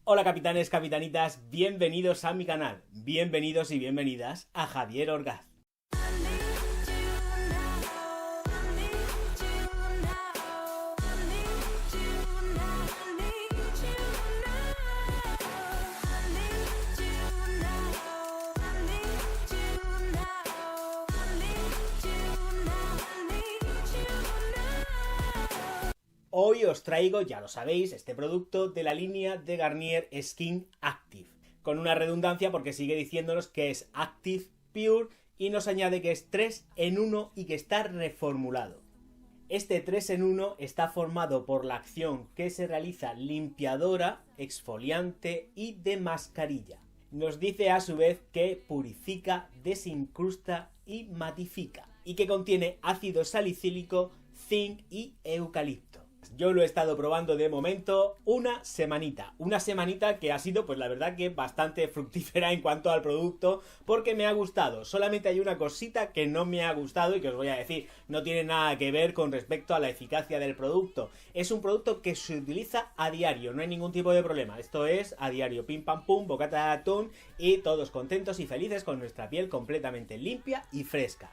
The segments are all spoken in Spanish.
Hola capitanes, capitanitas, bienvenidos a mi canal, bienvenidos y bienvenidas a Javier Orgaz. Hoy os traigo, ya lo sabéis, este producto de la línea de Garnier Skin Active, con una redundancia porque sigue diciéndonos que es Active Pure y nos añade que es 3 en 1 y que está reformulado. Este 3 en 1 está formado por la acción que se realiza limpiadora, exfoliante y de mascarilla. Nos dice a su vez que purifica, desincrusta y matifica, y que contiene ácido salicílico, zinc y eucalipto. Yo lo he estado probando de momento una semanita que ha sido pues la verdad que bastante fructífera en cuanto al producto porque me ha gustado. Solamente hay una cosita que no me ha gustado y que os voy a decir, no tiene nada que ver con respecto a la eficacia del producto. Es un producto que se utiliza a diario, no hay ningún tipo de problema. Esto es a diario, pim pam pum, bocata de atún y todos contentos y felices con nuestra piel completamente limpia y fresca.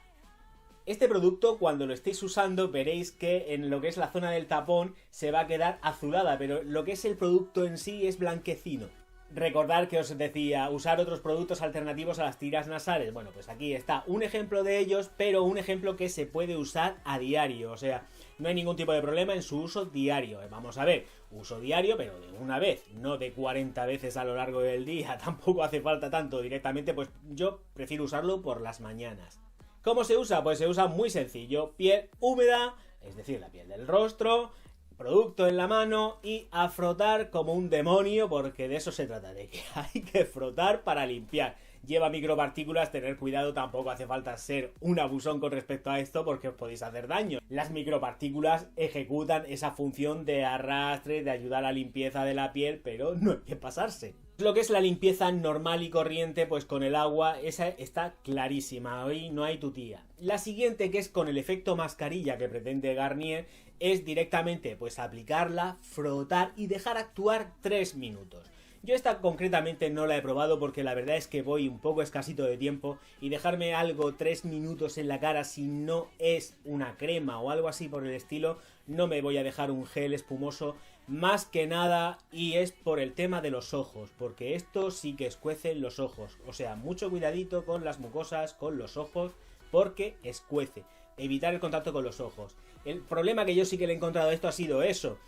Este producto, cuando lo estéis usando, veréis que en lo que es la zona del tapón se va a quedar azulada, pero lo que es el producto en sí es blanquecino. Recordad que os decía, usar otros productos alternativos a las tiras nasales. Bueno, pues aquí está un ejemplo de ellos, pero un ejemplo que se puede usar a diario. O sea, no hay ningún tipo de problema en su uso diario. Vamos a ver, uso diario, pero de una vez, no de 40 veces a lo largo del día. Tampoco hace falta tanto directamente, pues yo prefiero usarlo por las mañanas. ¿Cómo se usa? Pues se usa muy sencillo, piel húmeda, es decir, la piel del rostro, producto en la mano y a frotar como un demonio porque de eso se trata, de que hay que frotar para limpiar. Lleva micropartículas, tener cuidado, tampoco hace falta ser un abusón con respecto a esto porque os podéis hacer daño. Las micropartículas ejecutan esa función de arrastre, de ayudar a la limpieza de la piel, pero no hay que pasarse. Lo que es la limpieza normal y corriente, pues con el agua, esa está clarísima, hoy no hay tutía. La siguiente, que es con el efecto mascarilla que pretende Garnier, es directamente pues aplicarla, frotar y dejar actuar 3 minutos. Yo esta concretamente no la he probado porque la verdad es que voy un poco escasito de tiempo y dejarme algo 3 minutos en la cara si no es una crema o algo así por el estilo, no me voy a dejar un gel espumoso más que nada, y es por el tema de los ojos, porque esto sí que escuece los ojos, o sea, mucho cuidadito con las mucosas, con los ojos, porque escuece, evitar el contacto con los ojos. El problema que yo sí que le he encontrado a esto ha sido eso,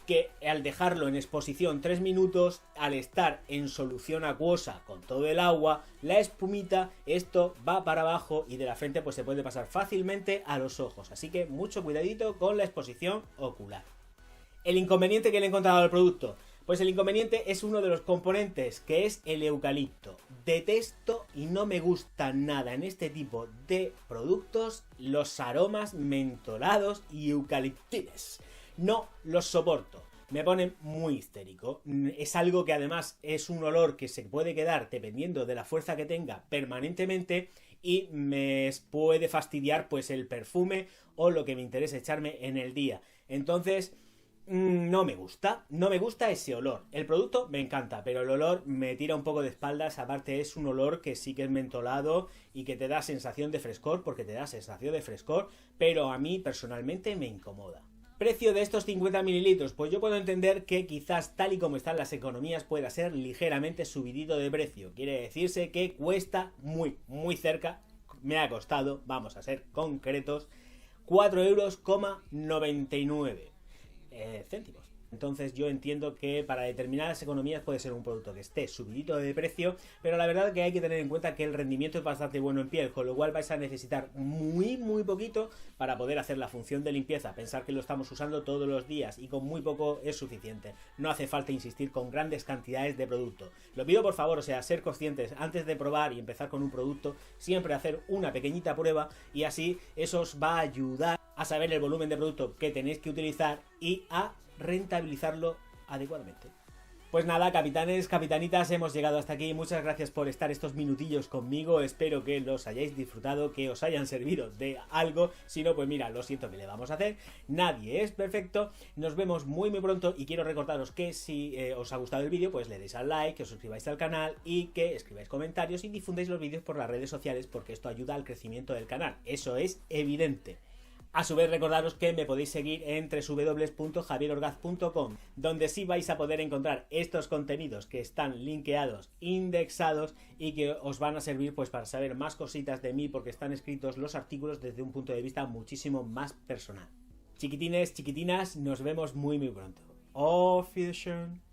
que al dejarlo en exposición 3 minutos, al estar en solución acuosa con todo el agua, la espumita, esto va para abajo y de la frente pues se puede pasar fácilmente a los ojos, así que mucho cuidadito con la exposición ocular. El inconveniente que le he encontrado al producto, pues el inconveniente es uno de los componentes, que es el eucalipto. Detesto y no me gusta nada en este tipo de productos los aromas mentolados y eucaliptines. No los soporto, me ponen muy histérico. Es algo que además es un olor que se puede quedar, dependiendo de la fuerza que tenga, permanentemente, y me puede fastidiar pues el perfume o lo que me interesa echarme en el día. Entonces no me gusta ese olor. El producto me encanta, pero el olor me tira un poco de espaldas. Aparte es un olor que sí que es mentolado y que te da sensación de frescor, porque te da sensación de frescor, pero a mí personalmente me incomoda. Precio de estos 50 mililitros, pues yo puedo entender que quizás tal y como están las economías pueda ser ligeramente subidito de precio. Quiere decirse que cuesta muy cerca, me ha costado, vamos a ser concretos, 4,99 céntimos. Entonces yo entiendo que para determinadas economías puede ser un producto que esté subidito de precio, pero la verdad que hay que tener en cuenta que el rendimiento es bastante bueno en piel, con lo cual vais a necesitar muy poquito para poder hacer la función de limpieza. Pensar que lo estamos usando todos los días y con muy poco es suficiente. No hace falta insistir con grandes cantidades de producto. Lo pido por favor, o sea, ser conscientes antes de probar y empezar con un producto, siempre hacer una pequeñita prueba y así eso os va a ayudar a saber el volumen de producto que tenéis que utilizar y a rentabilizarlo adecuadamente. Pues nada, capitanes, capitanitas, hemos llegado hasta aquí. Muchas gracias por estar estos minutillos conmigo. Espero que los hayáis disfrutado, que os hayan servido de algo. Si no, pues mira, lo siento, que le vamos a hacer. Nadie es perfecto. Nos vemos muy pronto y quiero recordaros que si os ha gustado el vídeo, pues le deis al like, que os suscribáis al canal y que escribáis comentarios y difundáis los vídeos por las redes sociales porque esto ayuda al crecimiento del canal. Eso es evidente. A su vez, recordaros que me podéis seguir en www.javierorgaz.com, donde sí vais a poder encontrar estos contenidos que están linkeados, indexados y que os van a servir pues para saber más cositas de mí porque están escritos los artículos desde un punto de vista muchísimo más personal. Chiquitines, chiquitinas, nos vemos muy pronto. Auf Wiedersehen.